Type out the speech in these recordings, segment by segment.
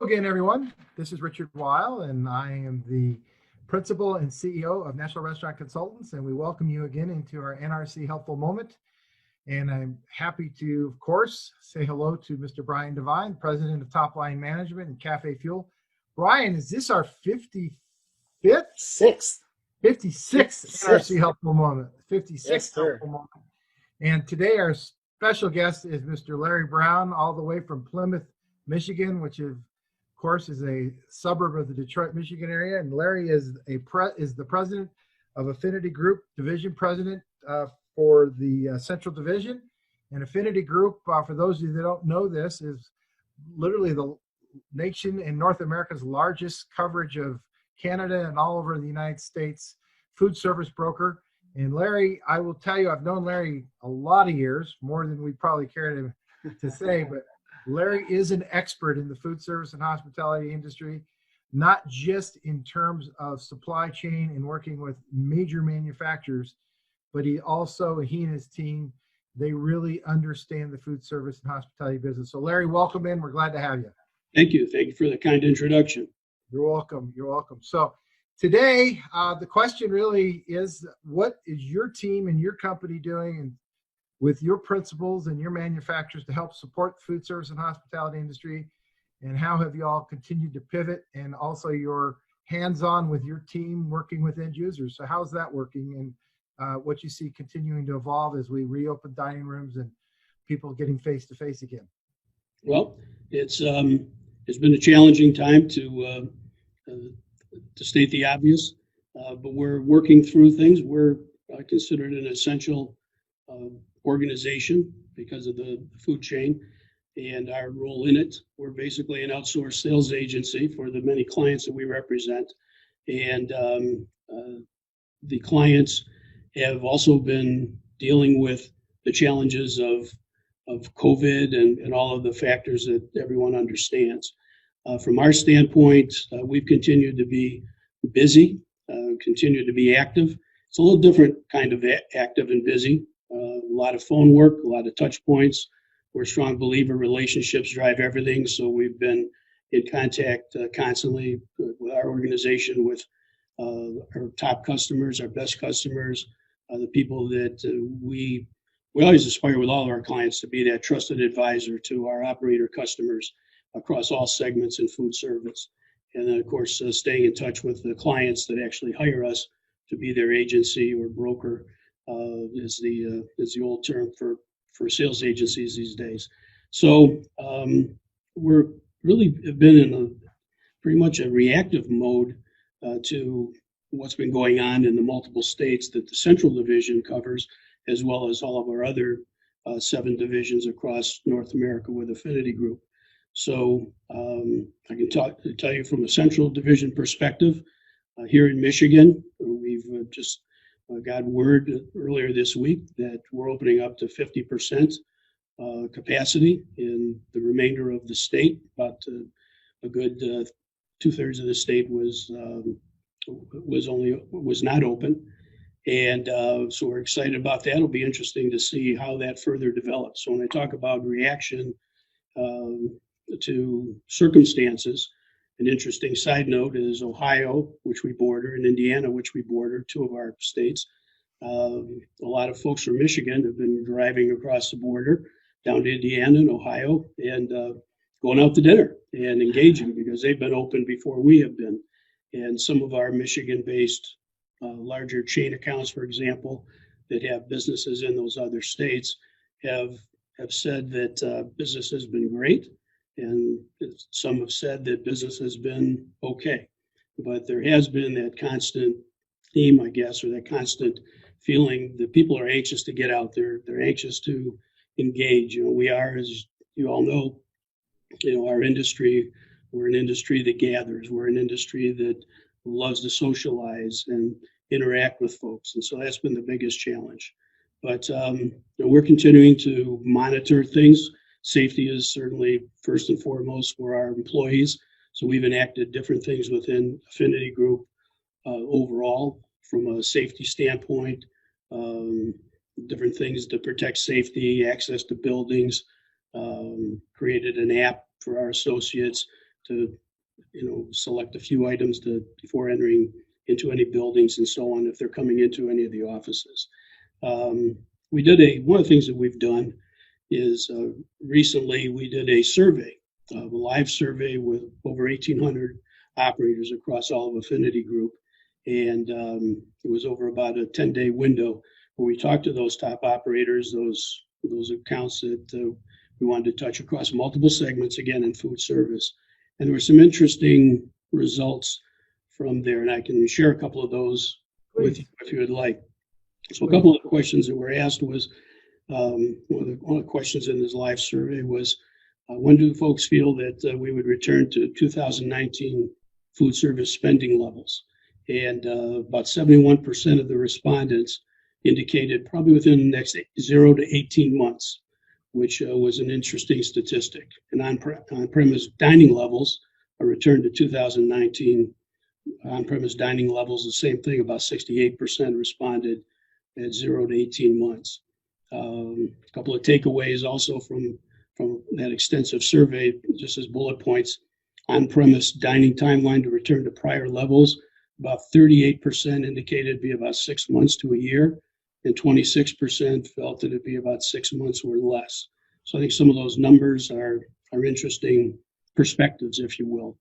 Again, everyone. This is Richard Weil, and I am the Principal and CEO of National Restaurant Consultants, and we welcome you again into our NRC Helpful Moment. And I'm happy to, of course, say hello to Mr. Brian Devine, President of Top Line Management and Cafe Fuel. Brian, is this our 55th? Sixth. 56th NRC Helpful Moment. 56th Yes, Helpful Moment. And today our special guest is Mr. Larry Brown, all the way from Plymouth, Michigan, which is, of course, is a suburb of the Detroit, Michigan area. And Larry is the president of Affinity Group, division president for the Central Division. And Affinity Group, for those of you that don't know this, is literally the nation in North America's largest coverage of Canada and all over the United States food service broker. And Larry, I will tell you, I've known Larry a lot of years, more than we probably care to say, but Larry is an expert in the food service and hospitality industry, not just in terms of supply chain and working with major manufacturers, but he and his team, they really understand the food service and hospitality business. So Larry, welcome in. We're glad to have you. Thank you. Thank you for the kind introduction. You're welcome. You're welcome. So today, the question really is, what is your team and your company doing and with your principals and your manufacturers to help support the food service and hospitality industry? And how have you all continued to pivot, and also your hands-on with your team working with end users? So how's that working, and what you see continuing to evolve as we reopen dining rooms and people getting face-to-face again? Well, it's been a challenging time to state the obvious, but we're working through things. We're considered an essential organization because of the food chain and our role in it. We're basically an outsourced sales agency for the many clients that we represent. And the clients have also been dealing with the challenges of COVID and all of the factors that everyone understands. From our standpoint, we've continued to be busy, continued to be active. It's a little different kind of active and busy. A lot of phone work, a lot of touch points. We're a strong believer relationships drive everything. So we've been in contact constantly with our organization, with our top customers, our best customers, the people that we always aspire with all of our clients to be that trusted advisor to our operator customers across all segments in food service. And then, of course, staying in touch with the clients that actually hire us to be their agency or broker is the old term for sales agencies these days. So we're really have been in pretty much a reactive mode to what's been going on in the multiple states that the Central Division covers, as well as all of our other 7 divisions across North America with Affinity Group. So I can tell you from a Central Division perspective, here in Michigan, we've just got word earlier this week that we're opening up to 50% capacity in the remainder of the state. About a good 2/3 of the state was not open, and so we're excited about that. It'll be interesting to see how that further develops. So when I talk about reaction to circumstances, an interesting side note is Ohio, which we border, and Indiana, which we border, 2 of our states. A lot of folks from Michigan have been driving across the border down to Indiana and Ohio and going out to dinner and engaging because they've been open before we have been. And some of our Michigan-based larger chain accounts, for example, that have businesses in those other states have said that business has been great. And some have said that business has been okay, but there has been that constant theme, I guess, or that constant feeling that people are anxious to get out there. They're anxious to engage. We are, as you all know, our industry, we're an industry that gathers. We're an industry that loves to socialize and interact with folks. And so that's been the biggest challenge. But we're continuing to monitor things. Safety is certainly first and foremost for our employees. So we've enacted different things within Affinity Group overall from a safety standpoint, different things to protect safety, access to buildings, created an app for our associates select a few items before entering into any buildings and so on if they're coming into any of the offices. One of the things that we've done is recently we did a survey, a live survey with over 1,800 operators across all of Affinity Group. And it was over about a 10-day window where we talked to those top operators, those accounts that we wanted to touch across multiple segments, again, in food service. And there were some interesting results from there, and I can share a couple of those with you if you would like. So a couple of the questions that were asked was, one of the questions in this live survey was, when do folks feel that we would return to 2019 food service spending levels? And about 71% of the respondents indicated probably within the next 0 to 18 months, which was an interesting statistic. And on-premise dining levels, a return to 2019 on-premise dining levels, the same thing, about 68% responded at 0 to 18 months. A couple of takeaways also from that extensive survey, just as bullet points. On-premise dining timeline to return to prior levels, about 38% indicated it'd be about 6 months to a year, and 26% felt that it'd be about 6 months or less. So I think some of those numbers are interesting perspectives, if you will.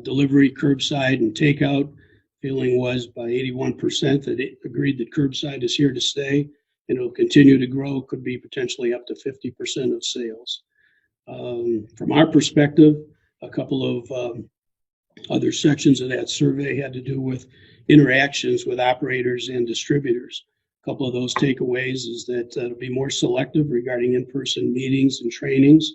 Delivery, curbside, and takeout, feeling was by 81% that it agreed that curbside is here to stay and it'll continue to grow, could be potentially up to 50% of sales. From our perspective, a couple of other sections of that survey had to do with interactions with operators and distributors. A couple of those takeaways is that it'll be more selective regarding in-person meetings and trainings.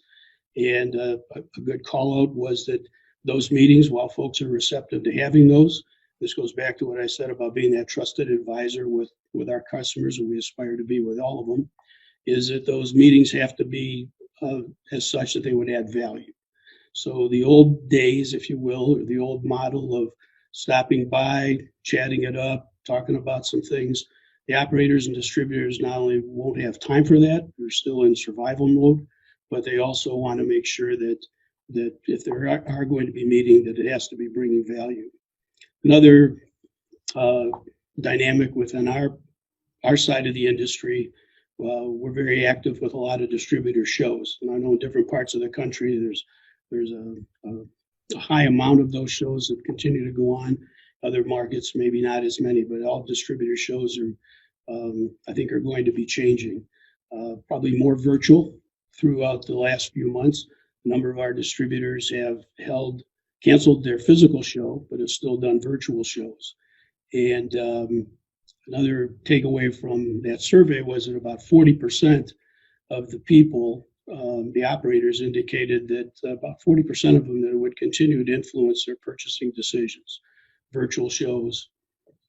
And a good call out was that those meetings, while folks are receptive to having those, this goes back to what I said about being that trusted advisor with our customers, and we aspire to be with all of them, is that those meetings have to be as such that they would add value. So the old days, if you will, or the old model of stopping by, chatting it up, talking about some things, the operators and distributors not only won't have time for that, they're still in survival mode, but they also want to make sure that if there are going to be meeting, that it has to be bringing value. Another dynamic within our side of the industry, we're very active with a lot of distributor shows. And I know in different parts of the country, there's a high amount of those shows that continue to go on. Other markets, maybe not as many, but all distributor shows I think are going to be changing. Probably more virtual throughout the last few months. A number of our distributors have canceled their physical show, but have still done virtual shows. And another takeaway from that survey was that about 40% of the people, the operators, indicated that about 40% of them that would continue to influence their purchasing decisions, virtual shows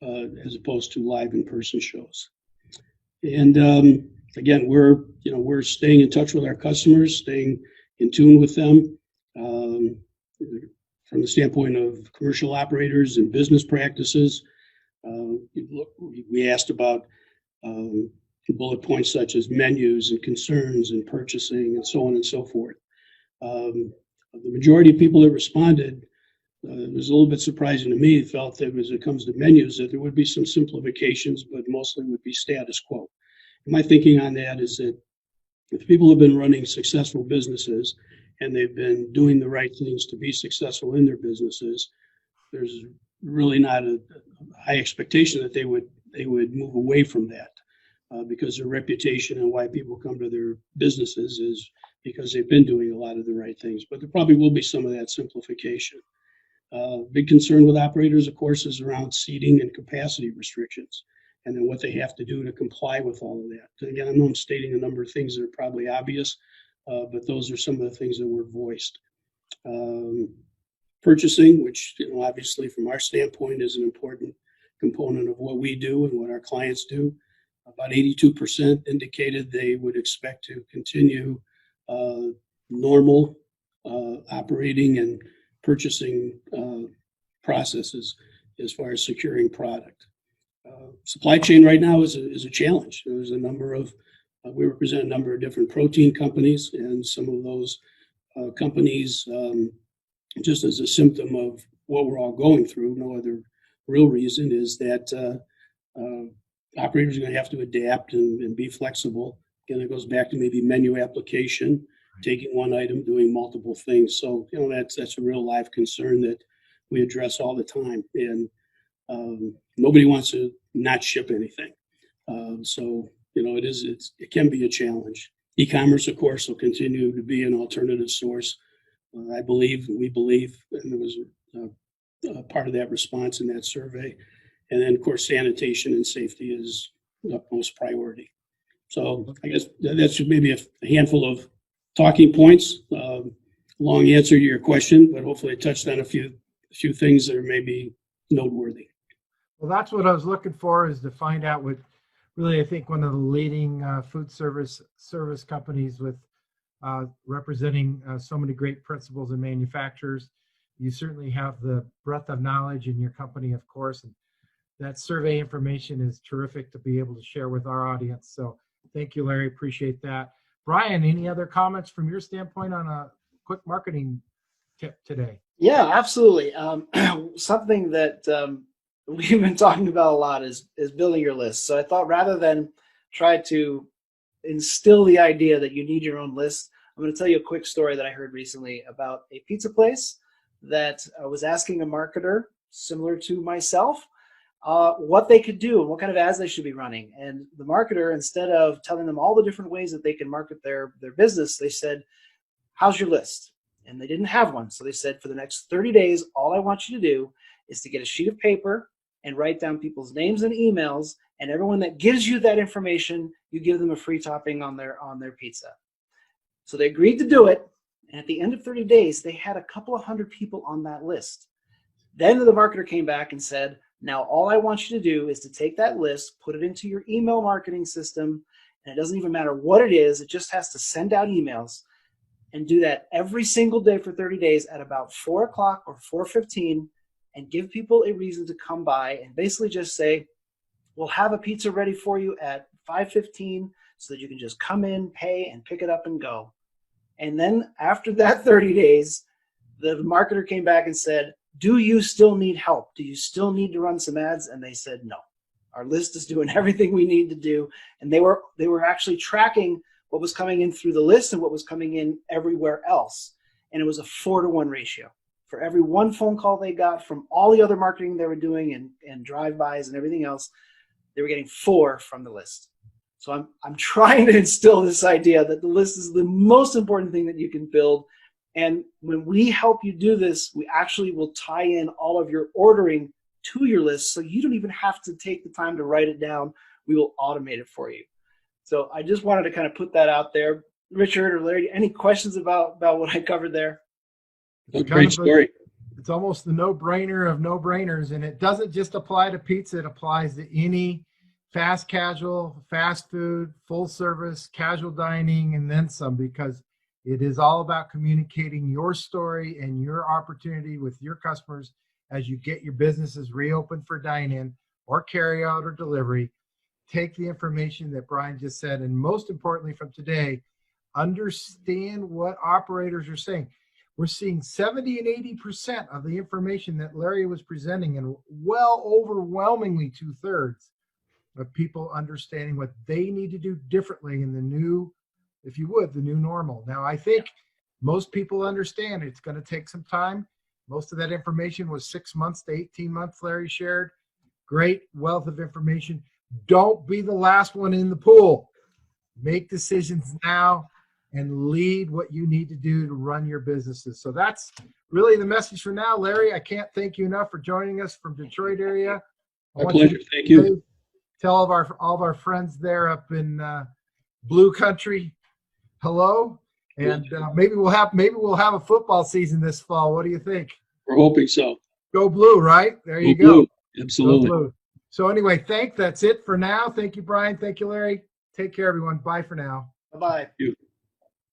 as opposed to live in-person shows. And again, we're staying in touch with our customers, staying in tune with them from the standpoint of commercial operators and business practices. We asked about bullet points such as menus and concerns and purchasing and so on and so forth. The majority of people that responded, it was a little bit surprising to me, felt that as it comes to menus that there would be some simplifications, but mostly would be status quo. And my thinking on that is that if people have been running successful businesses and they've been doing the right things to be successful in their businesses, there's really not a high expectation that they would move away from that because their reputation and why people come to their businesses is because they've been doing a lot of the right things. But there probably will be some of that simplification. Big concern with operators, of course, is around seating and capacity restrictions, and then what they have to do to comply with all of that. Again, I know I'm stating a number of things that are probably obvious, but those are some of the things that were voiced. Purchasing, which obviously from our standpoint is an important component of what we do and what our clients do. About 82% indicated they would expect to continue normal operating and purchasing processes as far as securing product. Supply chain right now is a challenge. There's a number of, we represent a number of different protein companies, and some of those companies just as a symptom of what we're all going through, no other real reason, is that operators are going to have to adapt and be flexible. Again, it goes back to maybe menu application, taking one item, doing multiple things. So, that's a real live concern that we address all the time. And nobody wants to not ship anything. So, it can be a challenge. E-commerce, of course, will continue to be an alternative source. We believe, and there was a part of that response in that survey. And then, of course, sanitation and safety is utmost priority. So I guess that's maybe a handful of talking points. Long answer to your question, but hopefully I touched on a few things that are maybe noteworthy. Well, that's what I was looking for, is to find out what really, I think, one of the leading food service companies with representing so many great principals and manufacturers. You certainly have the breadth of knowledge in your company, of course, and that survey information is terrific to be able to share with our audience. So thank you, Larry. Appreciate that. Brian, any other comments from your standpoint on a quick marketing tip today? Yeah, absolutely. Something that we've been talking about a lot is building your list. So I thought, rather than try to instill the idea that you need your own list, I'm going to tell you a quick story that I heard recently about a pizza place that was asking a marketer similar to myself what they could do and what kind of ads they should be running. And the marketer, instead of telling them all the different ways that they can market their business, they said, "How's your list?" And they didn't have one. So they said, for the next 30 days, all I want you to do is to get a sheet of paper and write down people's names and emails, and everyone that gives you that information, you give them a free topping on their pizza. So they agreed to do it. And at the end of 30 days, they had a couple of hundred people on that list. Then the marketer came back and said, "Now all I want you to do is to take that list, put it into your email marketing system, and it doesn't even matter what it is, it just has to send out emails, and do that every single day for 30 days at about 4 o'clock or 4:15, and give people a reason to come by, and basically just say, we'll have a pizza ready for you at 5:15 so that you can just come in, pay, and pick it up and go." And then after that 30 days, the marketer came back and said, "Do you still need help? Do you still need to run some ads?" And they said, "No, our list is doing everything we need to do." And they were actually tracking what was coming in through the list and what was coming in everywhere else. And it was a 4-to-1 ratio. For every one phone call they got from all the other marketing they were doing and drive-bys and everything else, they were getting 4 from the list. So I'm trying to instill this idea that the list is the most important thing that you can build. And when we help you do this, we actually will tie in all of your ordering to your list, so you don't even have to take the time to write it down. We will automate it for you. So I just wanted to kind of put that out there. Richard or Larry, any questions about what I covered there? A great story. It's almost the no-brainer of no-brainers, and it doesn't just apply to pizza. It applies to any fast casual, fast food, full service, casual dining, and then some, because it is all about communicating your story and your opportunity with your customers as you get your businesses reopened for dine-in or carry-out or delivery. Take the information that Brian just said, and most importantly from today, understand what operators are saying. We're seeing 70 and 80% of the information that Larry was presenting, and well overwhelmingly 2/3 of people understanding what they need to do differently in the new, if you would, the new normal. Now, I think most people understand it's going to take some time. Most of that information was 6 months to 18 months Larry shared. Great wealth of information. Don't be the last one in the pool. Make decisions now and lead what you need to do to run your businesses. So that's really the message for now. Larry, I can't thank you enough for joining us from Detroit area. My pleasure. Thank you. Tell all of our friends there up in Blue Country hello, and maybe we'll have a football season this fall. What do you think? We're hoping so. Go Blue, right? There you Go Blue. go. Absolutely. Go Blue. So anyway, that's it for now. Thank you, Brian. Thank you, Larry. Take care, everyone. Bye for now. Bye-bye. Thank you.